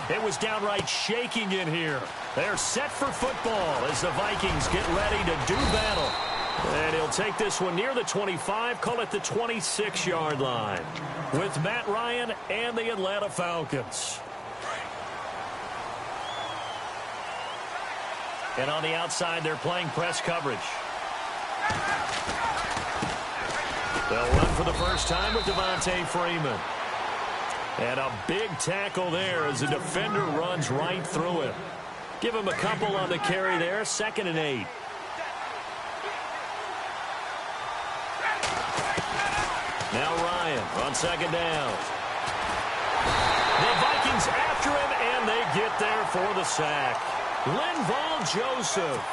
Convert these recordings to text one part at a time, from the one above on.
It was downright shaking in here. They're set for football as the Vikings get ready to do battle. And he'll take this one near the 25, call it the 26-yard line, with Matt Ryan and the Atlanta Falcons. And on the outside, they're playing press coverage. They'll run for the first time with Devontae Freeman. And a big tackle there as the defender runs right through him. Give him a couple on the carry there, 2nd and 8. Now Ryan on 2nd down. The Vikings after him, and they get there for the sack. Linval Joseph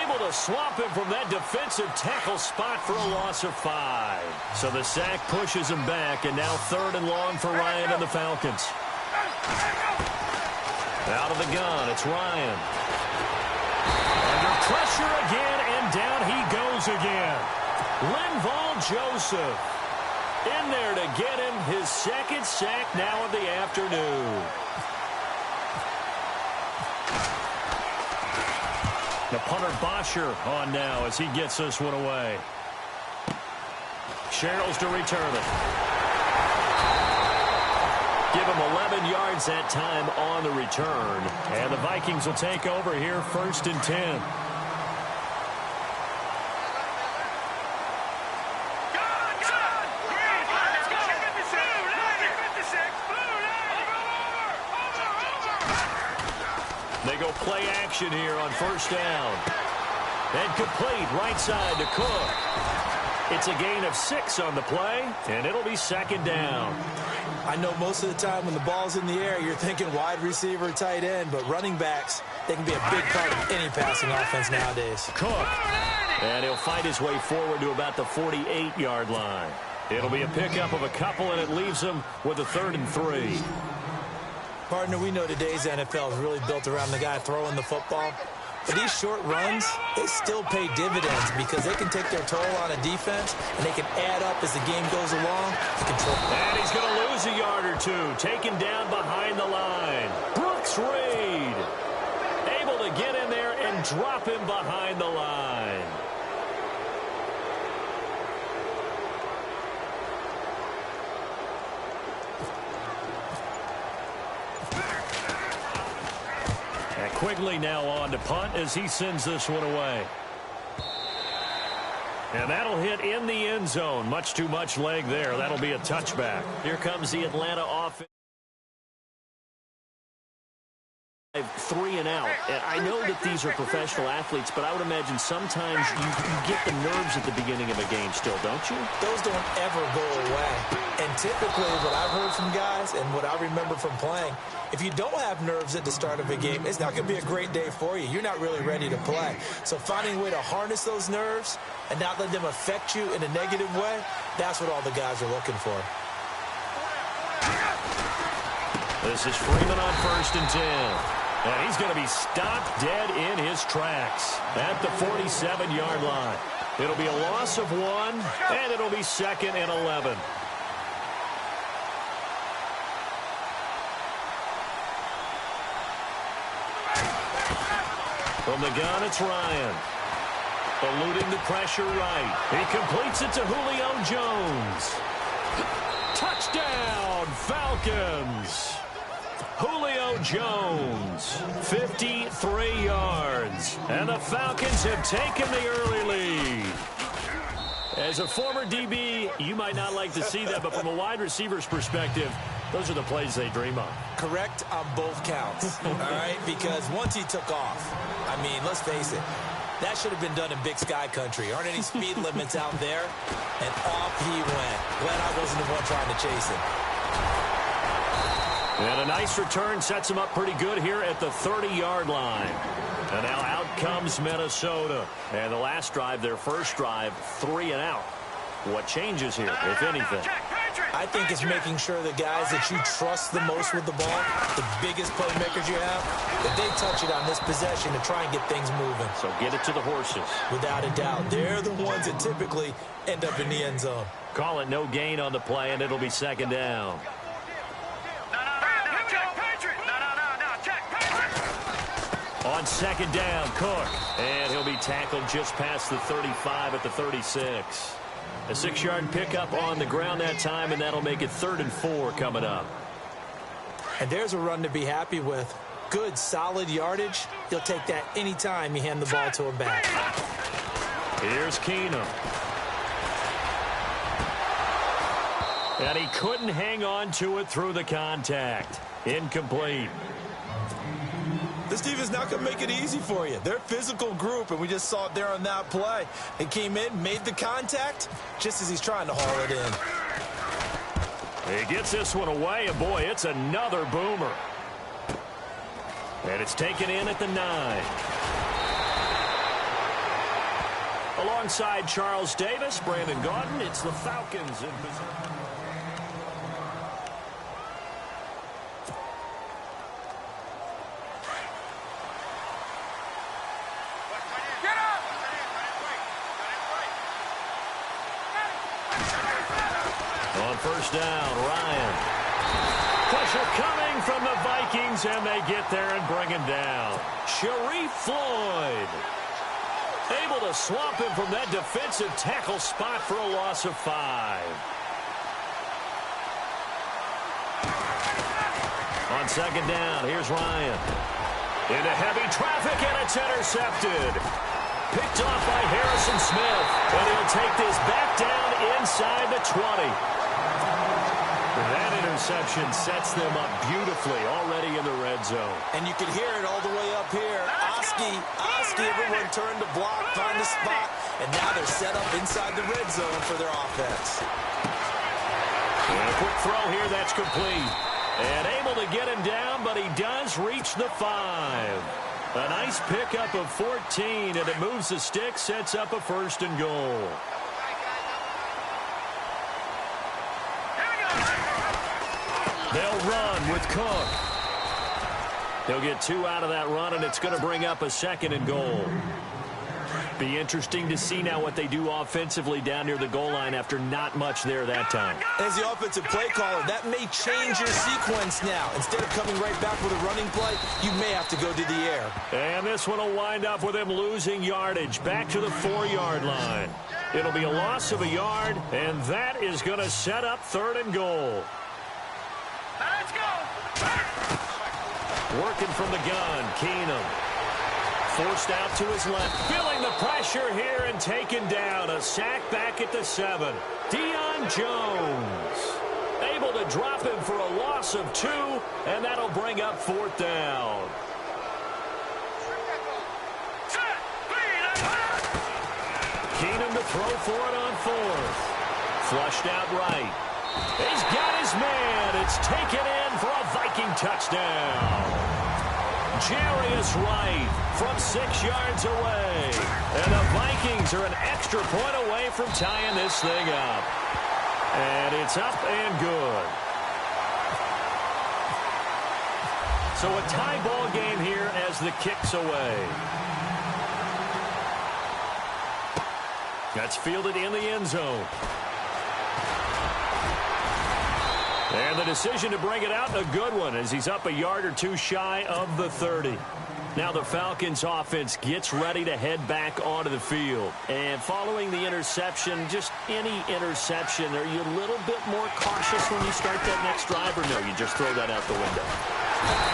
able to swap him from that defensive tackle spot for a loss of 5. So the sack pushes him back, and now 3rd and long for Ryan and the Falcons. Out of the gun, it's Ryan. Under pressure again, and down he goes again. Linval Joseph in there to get him his 2nd sack now of the afternoon. The punter Bosher on now as he gets this one away. Sherrills to return it. Give him 11 yards that time on the return. And the Vikings will take over here 1st and 10. They go play action here on 1st down. And complete right side to Cook. It's a gain of 6 on the play, and it'll be 2nd down. I know most of the time when the ball's in the air, you're thinking wide receiver, tight end, but running backs, they can be a big part of any passing offense nowadays. Cook. And he'll fight his way forward to about the 48-yard line. It'll be a pickup of a couple, and it leaves him with a 3rd and 3. Partner, we know today's NFL is really built around the guy throwing the football. But these short runs, they still pay dividends because they can take their toll on a defense, and they can add up as the game goes along to control. And he's going to lose a yard or two, taken down behind the line. Brooks Reed able to get in there and drop him behind the line. Quigley now on to punt as he sends this one away. And that'll hit in the end zone. Much too much leg there. That'll be a touchback. Here comes the Atlanta offense. 3 and out. And I know that these are professional athletes, but I would imagine sometimes you get the nerves at the beginning of a game still, don't you? Those don't ever go away. And typically what I've heard from guys and what I remember from playing, if you don't have nerves at the start of a game, it's not going to be a great day for you. You're not really ready to play. So finding a way to harness those nerves and not let them affect you in a negative way, that's what all the guys are looking for. This is Freeman on 1st and 10. And he's going to be stopped dead in his tracks at the 47-yard line. It'll be a loss of 1, and it'll be 2nd and 11. From the gun, it's Ryan. Eluding the pressure right. He completes it to Julio Jones. Touchdown, Falcons. Julio Jones, 53 yards. And the Falcons have taken the early lead. As a former DB, you might not like to see that, but from a wide receiver's perspective, those are the plays they dream of. Correct on both counts, all right? Because once he took off, I mean, let's face it, that should have been done in Big Sky country. Aren't any speed limits out there? And off he went. Glad I wasn't the one trying to chase him. And a nice return sets him up pretty good here at the 30-yard line. And now out comes Minnesota. And the last drive, their first drive, 3 and out. What changes here, if anything? I think it's making sure the guys that you trust the most with the ball, the biggest playmakers you have, that they touch it on this possession to try and get things moving. So get it to the horses. Without a doubt. They're the ones that typically end up in the end zone. Call it no gain on the play, and it'll be 2nd down. On second down, Cook. And he'll be tackled just past the 35 at the 36. A 6-yard pickup on the ground that time, and that'll make it 3rd and 4 coming up. And there's a run to be happy with. Good, solid yardage. You'll take that anytime you hand the ball to a back. Here's Keenum. And he couldn't hang on to it through the contact. Incomplete. This defense not going to make it easy for you. They're a physical group, and we just saw it there on that play. They came in, made the contact, just as he's trying to haul it in. He gets this one away, and boy, it's another boomer. And it's taken in at the 9. Alongside Charles Davis, Brandon Gaudin, it's the Falcons in position. On first down, Ryan. Pressure coming from the Vikings, and they get there and bring him down. Sharif Floyd able to swamp him from that defensive tackle spot for a loss of 5. On second down, here's Ryan. Into heavy traffic, and it's intercepted. Picked off by Harrison Smith, and he'll take this back down inside the 20. That interception sets them up beautifully already in the red zone. And you can hear it all the way up here. Oski, everyone turned to block, find a spot, and now they're set up inside the red zone for their offense. And a quick throw here, that's complete. And able to get him down, but he does reach the 5. A nice pickup of 14, and it moves the stick, sets up a 1st and goal. They'll run with Cook. He'll get 2 out of that run, and it's going to bring up a 2nd and goal. Be interesting to see now what they do offensively down near the goal line after not much there that time. As the offensive play caller, that may change your sequence now. Instead of coming right back with a running play, you may have to go to the air. And this one will wind up with him losing yardage back to the 4-yard line. It'll be a loss of a yard, and that is going to set up 3rd and goal. Let's go! Working from the gun, Keenum. Forced out to his left. Feeling the pressure here and taken down. A sack back at the 7. Deion Jones. Able to drop him for a loss of 2, and that'll bring up 4th down. Keenum to throw for it on 4th. Flushed out right. He's got his man. It's taken in for a Viking touchdown. Jarius Wright from 6 yards away. And the Vikings are an extra point away from tying this thing up. And it's up and good. So a tie ball game here as the kick's away. That's fielded in the end zone. And the decision to bring it out, a good one, as he's up a yard or 2 shy of the 30. Now the Falcons offense gets ready to head back onto the field. And following the interception, just any interception, are you a little bit more cautious when you start that next drive, or no, you just throw that out the window?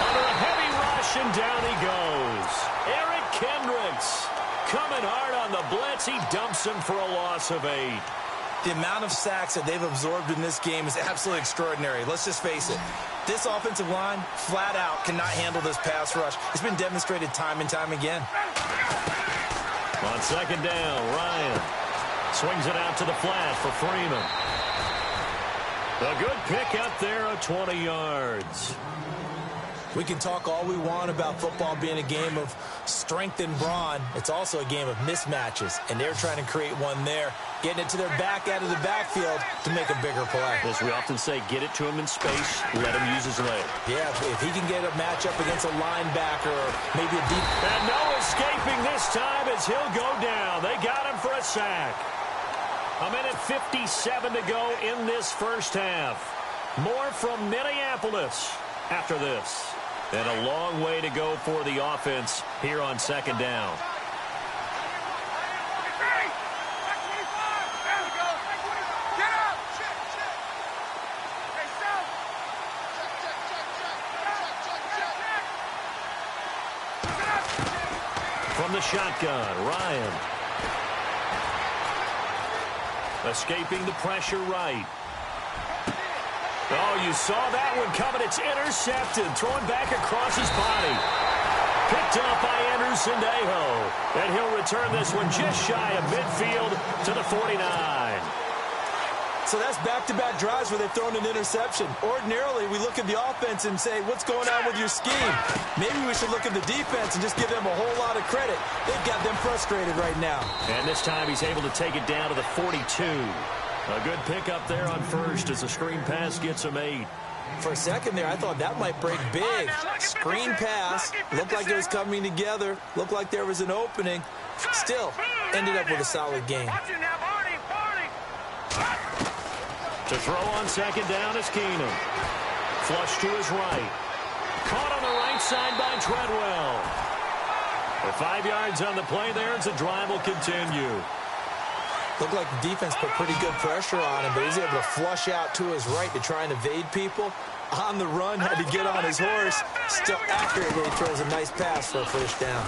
Under a heavy rush, and down he goes. Eric Kendricks coming hard on the blitz. He dumps him for a loss of 8. The amount of sacks that they've absorbed in this game is absolutely extraordinary. Let's just face it. This offensive line, flat out, cannot handle this pass rush. It's been demonstrated time and time again. On second down, Ryan swings it out to the flat for Freeman. A good pick up there of 20 yards. We can talk all we want about football being a game of strength and brawn. It's also a game of mismatches, and they're trying to create one there, getting it to their back out of the backfield to make a bigger play. As we often say, get it to him in space, let him use his leg. Yeah, if he can get a matchup against a linebacker or maybe a deep... And no escaping this time as he'll go down. They got him for a sack. A minute 57 to go in this first half. More from Minneapolis after this. And a long way to go for the offense here on second down. From the shotgun, Ryan. Escaping the pressure right. Oh, you saw that one coming. It's intercepted. Throwing back across his body. Picked up by Anderson-Dejo. And he'll return this one just shy of midfield to the 49. So that's back-to-back drives where they've thrown an interception. Ordinarily, we look at the offense and say, what's going on with your scheme? Maybe we should look at the defense and just give them a whole lot of credit. They've got them frustrated right now. And this time he's able to take it down to the 42. A good pickup there on first as the screen pass gets him 8. For a second there, I thought that might break big. Screen pass. Looked like it was coming together. Looked like there was an opening. Still, ended up with a solid game. To throw on second down is Keenum. Flush to his right. Caught on the right side by Treadwell. For 5 yards on the play there as the drive will continue. Looked like the defense put pretty good pressure on him, but he's able to flush out to his right to try and evade people. On the run, had to get on his horse. Still accurately throws a nice pass for a first down.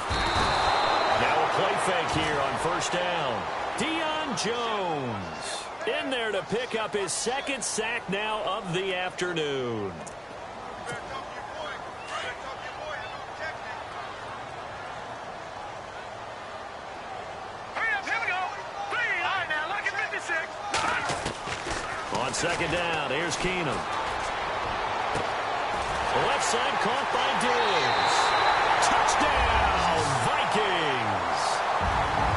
Now a play fake here on first down. Deion Jones in there to pick up his second sack now of the afternoon. On second down, here's Keenum. Left side caught by Diggs. Touchdown, Vikings.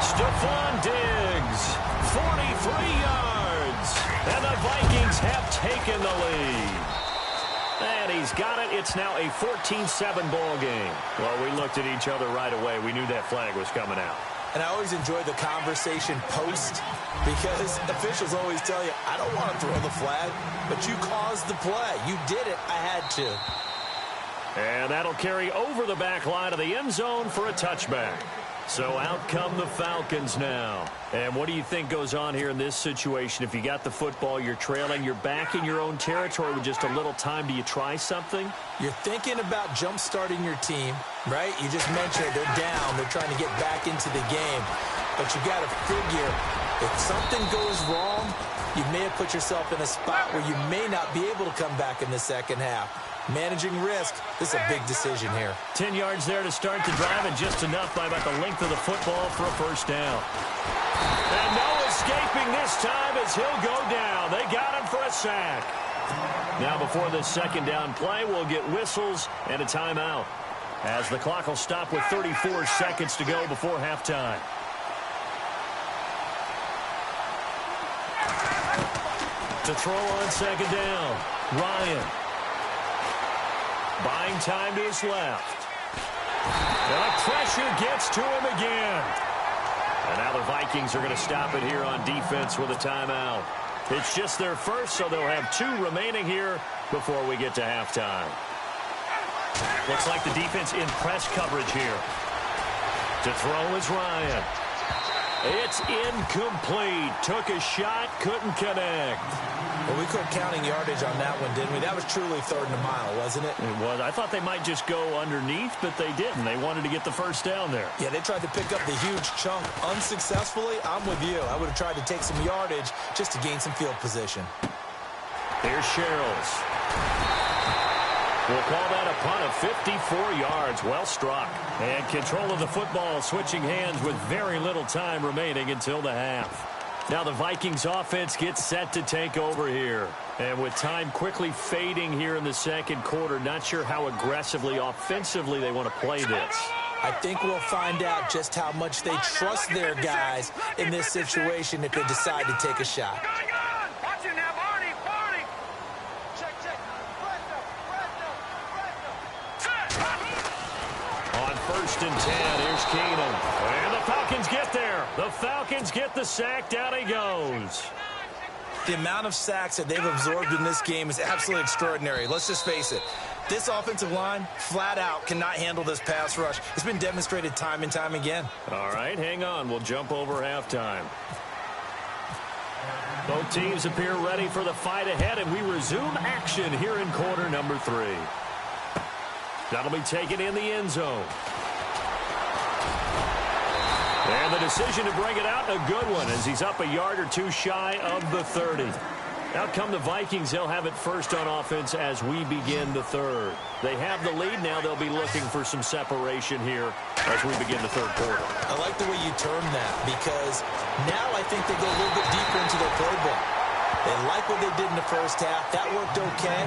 Stephon Diggs, 43 yards. And the Vikings have taken the lead. And he's got it. It's now a 14-7 ball game. Well, we looked at each other right away. We knew that flag was coming out. And I always enjoy the conversation post because officials always tell you, I don't want to throw the flag, but you caused the play. You did it. I had to. And that'll carry over the back line of the end zone for a touchback. So out come the Falcons now. And what do you think goes on here in this situation? If you got the football, you're trailing, you're back in your own territory with just a little time. Do you try something? You're thinking about jump-starting your team, right? You just mentioned they're down. They're trying to get back into the game. But you got to figure if something goes wrong, you may have put yourself in a spot where you may not be able to come back in the second half. Managing risk, this is a big decision here. 10 yards there to start the drive, and just enough by about the length of the football for a first down. And no escaping this time as he'll go down. They got him for a sack. Now before this second down play, we'll get whistles and a timeout, as the clock will stop with 34 seconds to go before halftime. To throw on second down, Ryan. Buying time to his left. And the pressure gets to him again. And now the Vikings are going to stop it here on defense with a timeout. It's just their first, so they'll have 2 remaining here before we get to halftime. Looks like the defense in press coverage here. To throw is Ryan. It's incomplete. Took a shot, couldn't connect. Well, we couldn't counting yardage on that one, didn't we? That was truly third and a mile, wasn't it? It was. I thought they might just go underneath, but they didn't. They wanted to get the first down there. Yeah, they tried to pick up the huge chunk unsuccessfully. I'm with you. I would have tried to take some yardage just to gain some field position. Here's Sherrills. We'll call that a punt of 54 yards. Well struck. And control of the football switching hands with very little time remaining until the half. Now the Vikings offense gets set to take over here. And with time quickly fading here in the second quarter, not sure how aggressively offensively they want to play this. I think we'll find out just how much they trust their guys in this situation if they decide to take a shot. On first and 10, here's Keenum. And the Falcons get there. The Falcons get the sack. Down he goes. The amount of sacks that they've absorbed in this game is absolutely extraordinary. Let's just face it. This offensive line, flat out, cannot handle this pass rush. It's been demonstrated time and time again. All right, hang on. We'll jump over halftime. Both teams appear ready for the fight ahead, and we resume action here in quarter number 3. That'll be taken in the end zone. And the decision to bring it out, a good one, as he's up a yard or two shy of the 30. Out come the Vikings. They'll have it first on offense as we begin the third. They have the lead now. They'll be looking for some separation here as we begin the third quarter. I like the way you term that, because now I think they go a little bit deeper into their playbook. They like what they did in the first half. That worked okay.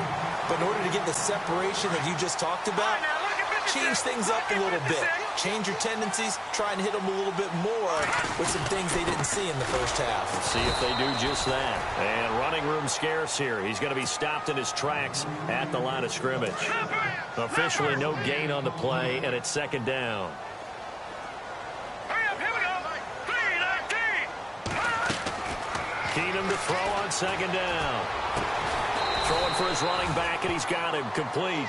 But in order to get the separation that you just talked about, change things up a little bit. Change your tendencies. Try and hit them a little bit more with some things they didn't see in the first half. Let's see if they do just that. And running room scarce here. He's going to be stopped in his tracks at the line of scrimmage. Officially no gain on the play, and it's second down. Keenum to throw on second down. Throwing for his running back, and he's got him complete.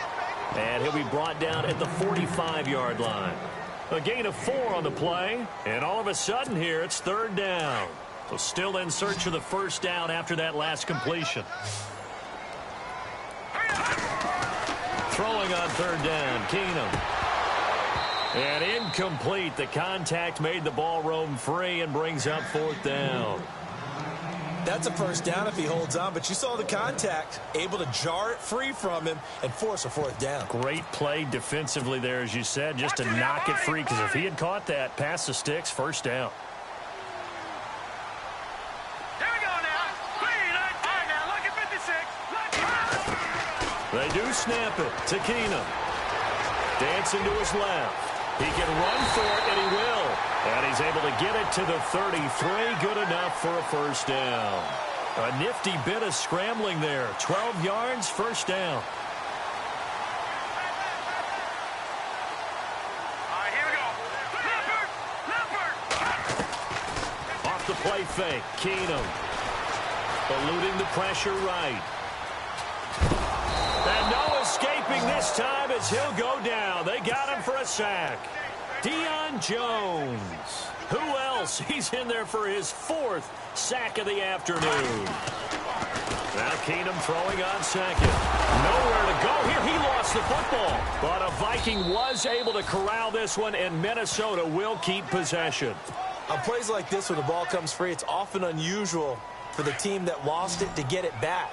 And he'll be brought down at the 45-yard line. A gain of 4 on the play, and all of a sudden here, it's third down. So still in search of the first down after that last completion. Throwing on third down, Keenum. And incomplete. The contact made the ball roam free and brings up fourth down. That's a first down if he holds on, but you saw the contact, able to jar it free from him and force a fourth down. Great play defensively there, as you said, just to knock it free, because if he had caught that, past the sticks, first down. Here we go now. All right, now look at 56. They do snap it to Keenum. Dancing to his left. He can run for it, and he will. And he's able to get it to the 33. Good enough for a first down. A nifty bit of scrambling there. 12 yards, first down. All right, here we go. Leopard. Off the play fake, Keenum. Eluding the pressure right. And no escaping this time as he'll go down. They got him for a sack. Deion Jones. Who else? He's in there for his 4th sack of the afternoon. Now Keenum throwing on second. Nowhere to go here. He lost the football. But a Viking was able to corral this one, and Minnesota will keep possession. On plays like this where the ball comes free, it's often unusual for the team that lost it to get it back.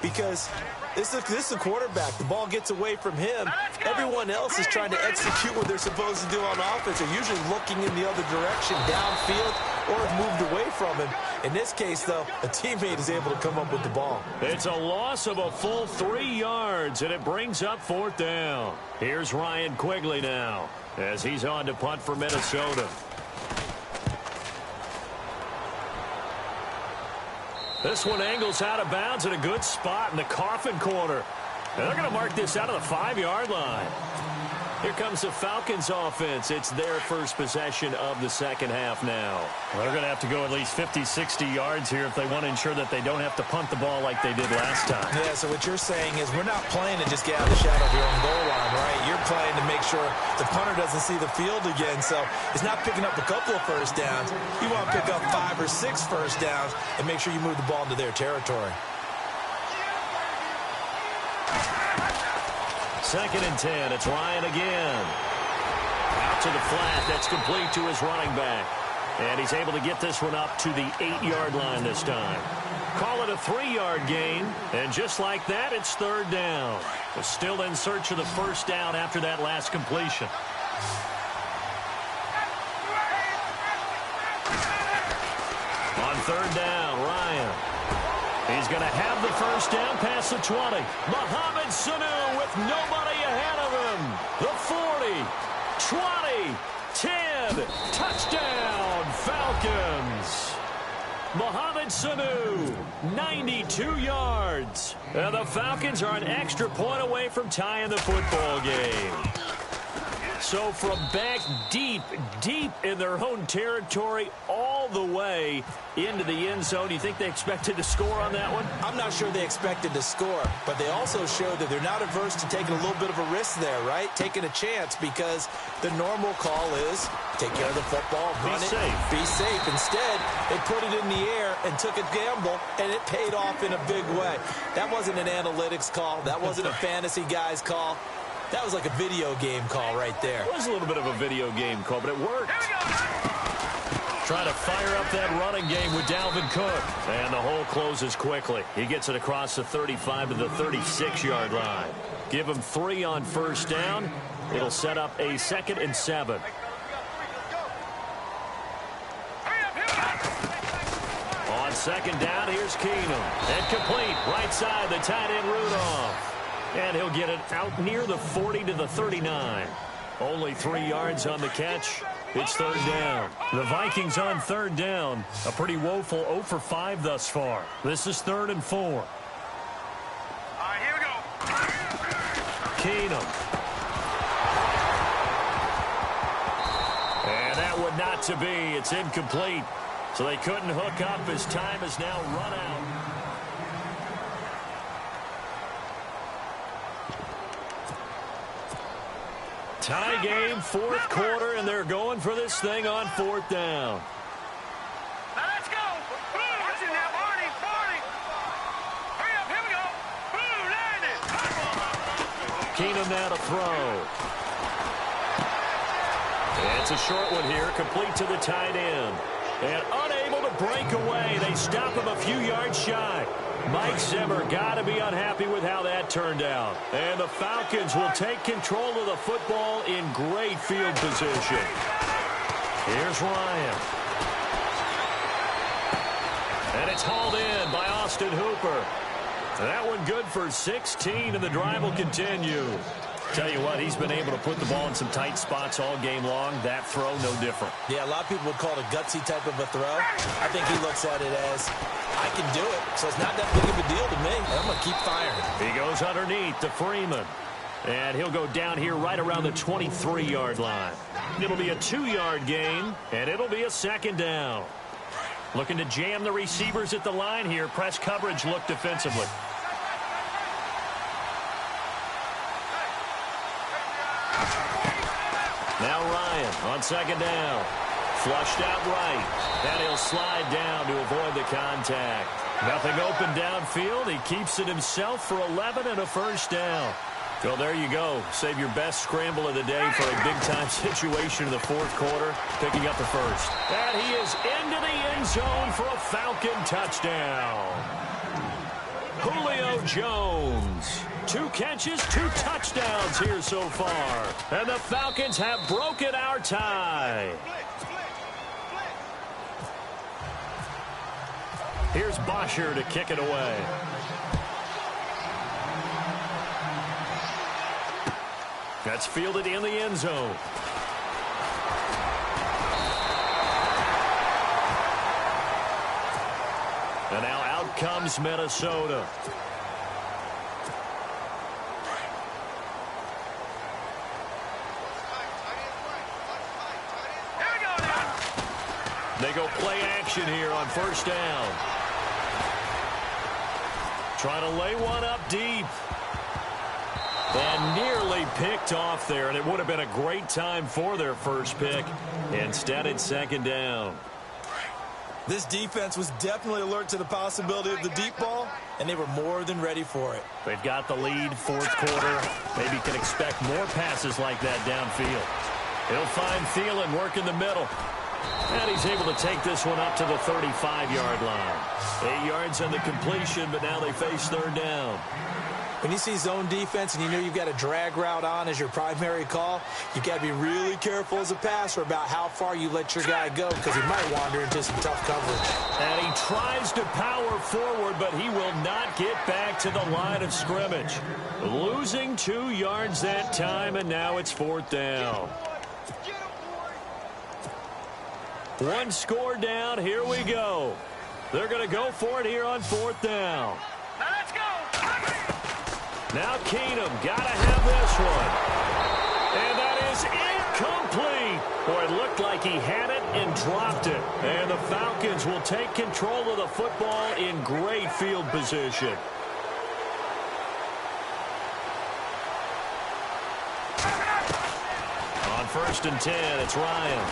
Because this is a quarterback. The ball gets away from him. Everyone else is trying to execute what they're supposed to do on offense. They're usually looking in the other direction, downfield, or have moved away from him. In this case, though, a teammate is able to come up with the ball. It's a loss of a full 3 yards, and it brings up fourth down. Here's Ryan Quigley now as he's on to punt for Minnesota. This one angles out of bounds in a good spot in the coffin corner. And they're going to mark this out of the 5-yard line. Here comes the Falcons offense. It's their first possession of the second half now. Well, they're going to have to go at least 50, 60 yards here if they want to ensure that they don't have to punt the ball like they did last time. Yeah, so what you're saying is we're not playing to just get out of the shadow of your own goal line, right? You're playing to make sure the punter doesn't see the field again. So it's not picking up a couple of first downs. You want to pick up 5 or 6 first downs and make sure you move the ball into their territory. Second and 10. It's Ryan again. Out to the flat. That's complete to his running back. And he's able to get this one up to the 8-yard line this time. Call it a 3-yard gain. And just like that, it's third down. We're still in search of the first down after that last completion. On third down, Ryan. He's going to have the first down past the 20. Mohamed Sanu with nobody ahead of him. The 40, 20, 10. Touchdown, Falcons. Mohamed Sanu, 92 yards. And the Falcons are an extra point away from tying the football game. So from back deep in their own territory all the way into the end zone, you think they expected to score on that one? I'm not sure they expected to score, but they also showed that they're not averse to taking a little bit of a risk there, right? Taking a chance, because the normal call is take care of the football, run it, be safe. Instead, they put it in the air and took a gamble, and it paid off in a big way. That wasn't an analytics call. That wasn't a fantasy guy's call. That was like a video game call right there. It was a little bit of a video game call, but it worked. Trying to fire up that running game with Dalvin Cook. And the hole closes quickly. He gets it across the 35 to the 36-yard line. Give him 3 on first down. It'll set up a 2nd and 7. On 2nd down, here's Keenum. And complete, right side, the tight end Rudolph. And he'll get it out near the 40 to the 39. Only 3 yards on the catch. It's 3rd down. The Vikings on 3rd down. A pretty woeful 0 for 5 thus far. This is 3rd and 4. All right, here we go. Keenum. And that one not to be. It's incomplete. So they couldn't hook up. His time is now run out. Tie game, 4th quarter, and they're going for this thing on 4th down. Now let's go. What's in there, Barney? Barney. Hurry up, here we go. Landed. Keenum now to throw. And it's a short one here, complete to the tight end. And unable to break away. They stop him a few yards shy. Mike Zimmer got to be unhappy with how that turned out. And the Falcons will take control of the football in great field position. Here's Ryan. And it's hauled in by Austin Hooper. That one good for 16, and the drive will continue. Tell you what, he's been able to put the ball in some tight spots all game long. That throw, no different. Yeah, a lot of people would call it a gutsy type of a throw. I think he looks at it as, I can do it, so it's not that big of a deal to me. I'm going to keep firing. He goes underneath to Freeman. And he'll go down here right around the 23-yard line. It'll be a 2-yard gain, and it'll be a 2nd down. Looking to jam the receivers at the line here. Press coverage look defensively. Now Ryan on 2nd down. Flushed out right. And he'll slide down to avoid the contact. Nothing open downfield. He keeps it himself for 11 and a 1st down. Well, there you go. Save your best scramble of the day for a big-time situation in the 4th quarter, picking up the 1st. And he is into the end zone for a Falcon touchdown. Julio Jones. 2 catches, 2 touchdowns here so far. And the Falcons have broken our tie. Here's Bosher to kick it away. That's fielded in the end zone. And now out comes Minnesota. They go play action here on 1st down. Trying to lay one up deep. And nearly picked off there, and it would have been a great time for their first pick. Instead, it's 2nd down. This defense was definitely alert to the possibility of the deep ball, and they were more than ready for it. They've got the lead, 4th quarter. Maybe can expect more passes like that downfield. He'll find Thielen working the middle. And he's able to take this one up to the 35-yard line. 8 yards on the completion, but now they face 3rd down. When you see zone defense and you know you've got a drag route on as your primary call, you got to be really careful as a passer about how far you let your guy go, because he might wander into some tough coverage. And he tries to power forward, but he will not get back to the line of scrimmage. Losing 2 yards that time, and now it's 4th down. 1 score down. Here we go. They're going to go for it here on 4th down. Now let's go. Now Keenum got to have this one. And that is he had it and dropped it. And the Falcons will take control of the football in great field position. On 1st and 10, it's Ryan.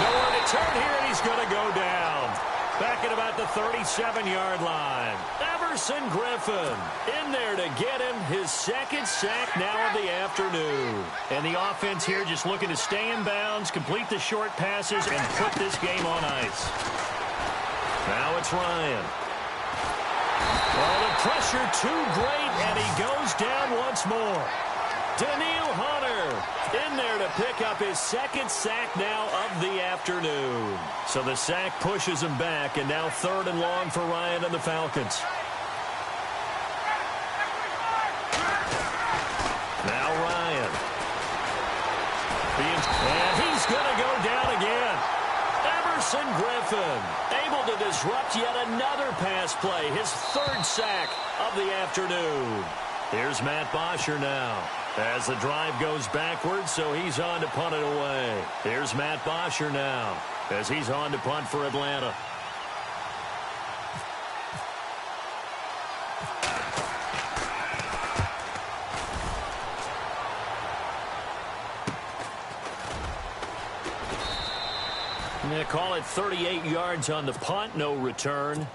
Nowhere to turn here, and he's going to go down. Back at about the 37-yard line. Everson Griffin in there to get him his second sack now of the afternoon. And the offense here just looking to stay in bounds, complete the short passes, and put this game on ice. Now it's Ryan. Well, the pressure too great, and he goes down once more. Daniil Hunter in there to pick up his second sack now of the afternoon. So the sack pushes him back, and now 3rd and long for Ryan and the Falcons. Now Ryan. And he's going to go down again. Everson Griffin able to disrupt yet another pass play, his 3rd sack of the afternoon. Here's Matt Bosher now as the drive goes backwards, so he's on to punt it away. Here's Matt Bosher now as he's on to punt for Atlanta. They call it 38 yards on the punt, no return.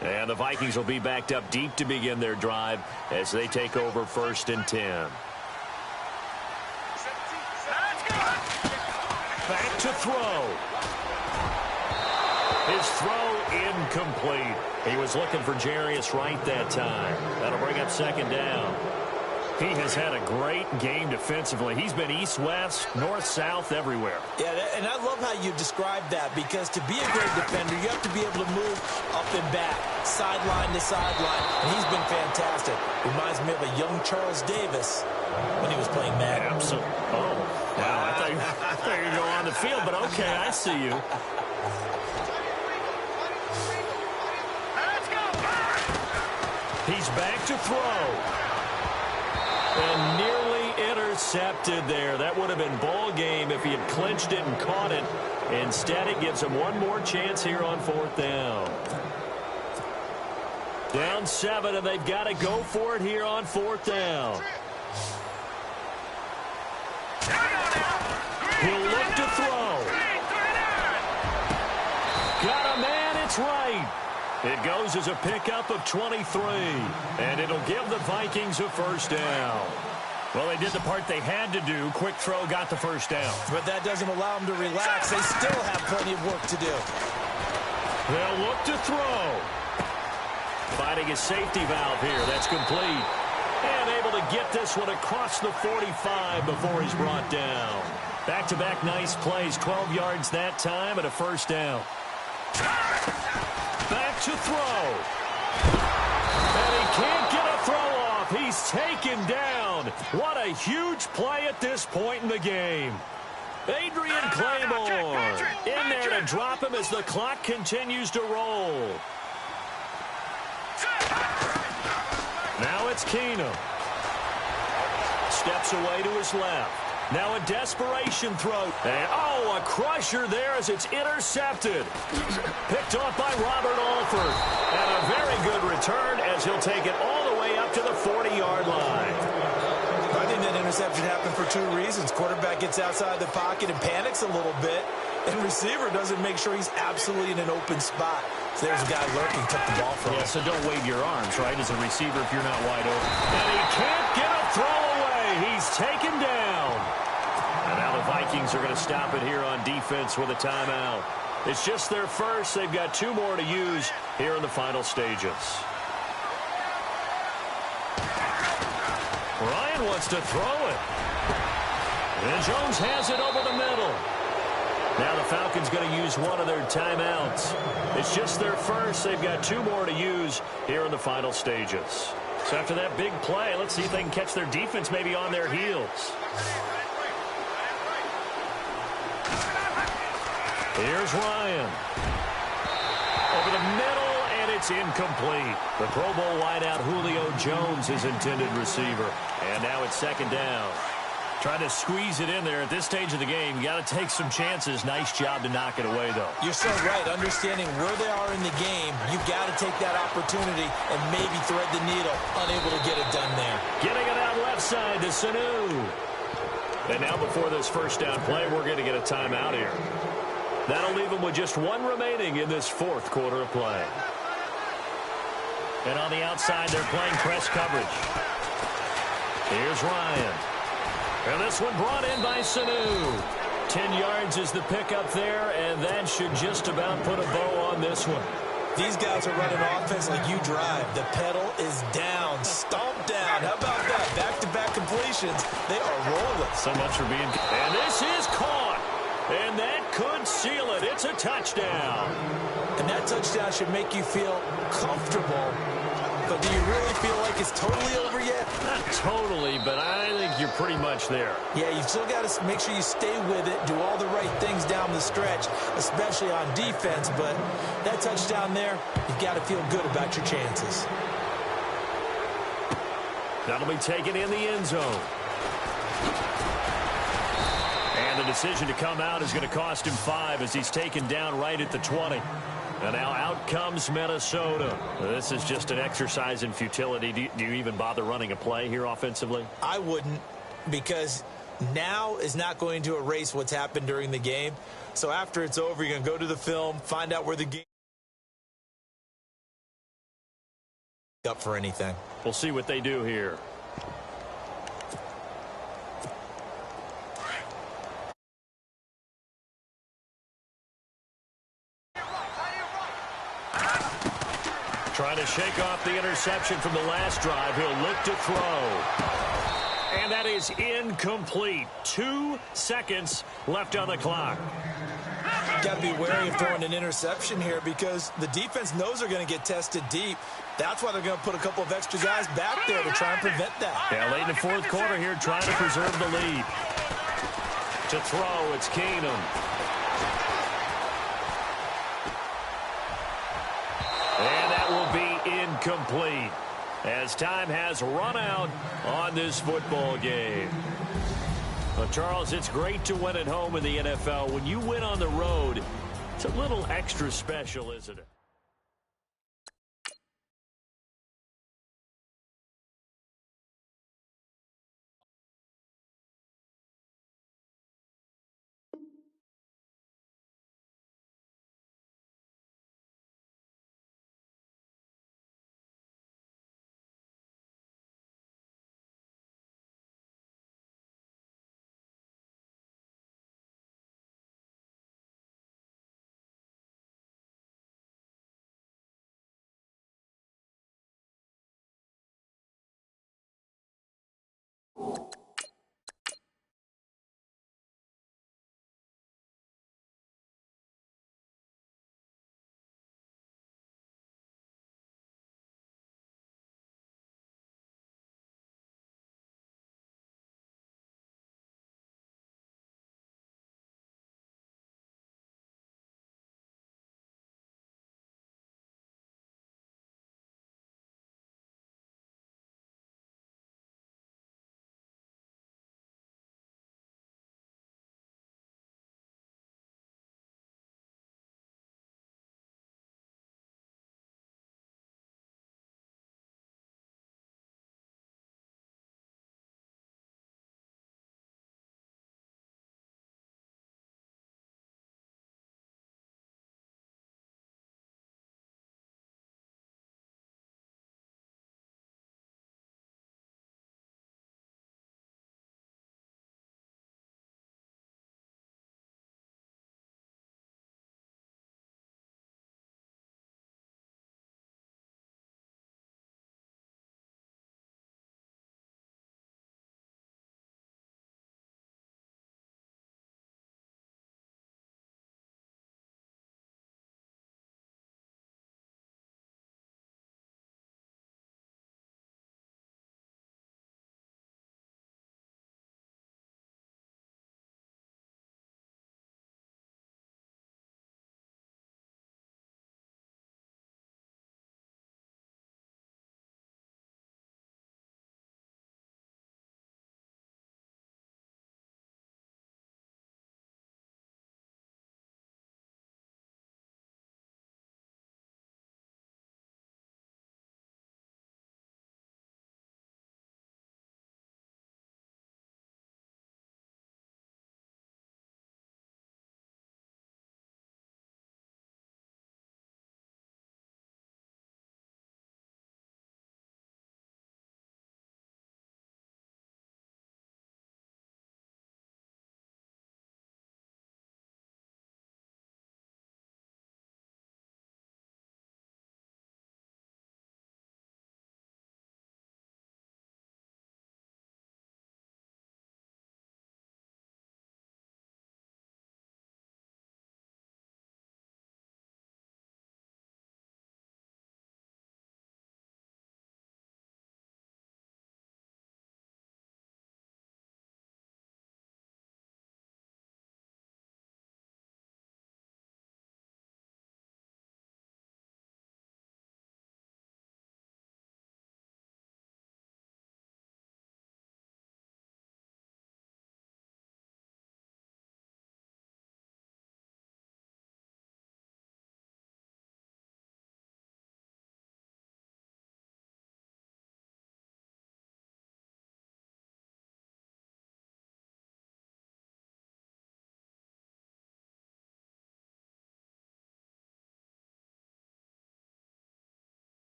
And the Vikings will be backed up deep to begin their drive as they take over 1st and 10. Back to throw. His throw incomplete. He was looking for Jarius Wright that time. That'll bring up 2nd down. He has had a great game defensively. He's been east-west, north-south, everywhere. Yeah, and I love how you describe that, because to be a great defender, you have to be able to move up and back, sideline to sideline, and he's been fantastic. Reminds me of a young Charles Davis when he was playing Madden. Absolutely. Oh, wow. I thought you were going to go on the field, but okay, I see you. He's back to throw. And nearly intercepted there. That would have been ball game if he had clinched it and caught it. Instead, it gives him one more chance here on 4th down. Down 7, and they've got to go for it here on 4th down. He'll look to throw. Got a man, it's right. It goes as a pickup of 23, and it'll give the Vikings a 1st down. Well, they did the part they had to do. Quick throw got the 1st down. But that doesn't allow them to relax. They still have plenty of work to do. They'll look to throw. Finding his safety valve here. That's complete. And able to get this one across the 45 before he's brought down. Back-to-back nice plays. 12 yards that time and a 1st down. Back to throw. And he can't get a throw off. He's taken down. What a huge play at this point in the game. Adrian Claymore in there to drop him as the clock continues to roll. Now it's Keenum. Steps away to his left. Now a desperation throw. And, oh, a crusher there as it's intercepted. Picked off by Robert Alford. And a very good return as he'll take it all the way up to the 40-yard line. I think that interception happened for 2 reasons. Quarterback gets outside the pocket and panics a little bit. And receiver doesn't make sure he's absolutely in an open spot. So there's a guy lurking, took the ball from him. So don't wave your arms, right, as a receiver if you're not wide open. And he can't get a throw away. He's taken down. And now the Vikings are going to stop it here on defense with a timeout. It's just their first. They've got 2 more to use here in the final stages. Ryan wants to throw it. And Jones has it over the middle. Now the Falcons going to use one of their timeouts. It's just their first. They've got 2 more to use here in the final stages. So after that big play, let's see if they can catch their defense maybe on their heels. Here's Ryan. Over the middle, and it's incomplete. The Pro Bowl wideout Julio Jones is intended receiver. And now it's 2nd down. Trying to squeeze it in there at this stage of the game. You got to take some chances. Nice job to knock it away, though. You're so right. Understanding where they are in the game, you've got to take that opportunity and maybe thread the needle. Unable to get it done there. Getting it out left side to Sanu. And now before this first down play, we're going to get a timeout here. That'll leave them with just one remaining in this fourth quarter of play. And on the outside, they're playing press coverage. Here's Ryan. And this one brought in by Sanu. 10 yards is the pickup there, and that should just about put a bow on this one. These guys are running offense like you drive. The pedal is down, stomped down. How about that? Back-to-back completions. They are rolling. So much for being... And this is caught. And that could seal it. It's a touchdown. And that touchdown should make you feel comfortable. But do you really feel like it's totally over yet? Not totally, but I think you're pretty much there. Yeah, you've still got to make sure you stay with it, do all the right things down the stretch, especially on defense. But that touchdown there, you've got to feel good about your chances. That'll be taken in the end zone. And the decision to come out is going to cost him 5 as he's taken down right at the 20. And now out comes Minnesota. This is just an exercise in futility. Do you even bother running a play here offensively? I wouldn't, because now is not going to erase what's happened during the game. So after it's over, you're going to go to the film, find out where the game up for anything. We'll see what they do here. Trying to shake off the interception from the last drive. He'll look to throw. And that is incomplete. 2 seconds left on the clock. Got to be wary of throwing an interception here because the defense knows they're going to get tested deep. That's why they're going to put a couple of extra guys back there to try and prevent that. Yeah, late in the fourth quarter here, trying to preserve the lead. To throw, it's Keenum. And that will be incomplete as time has run out on this football game. Well, Charles, it's great to win at home in the NFL. When you win on the road, it's a little extra special, isn't it?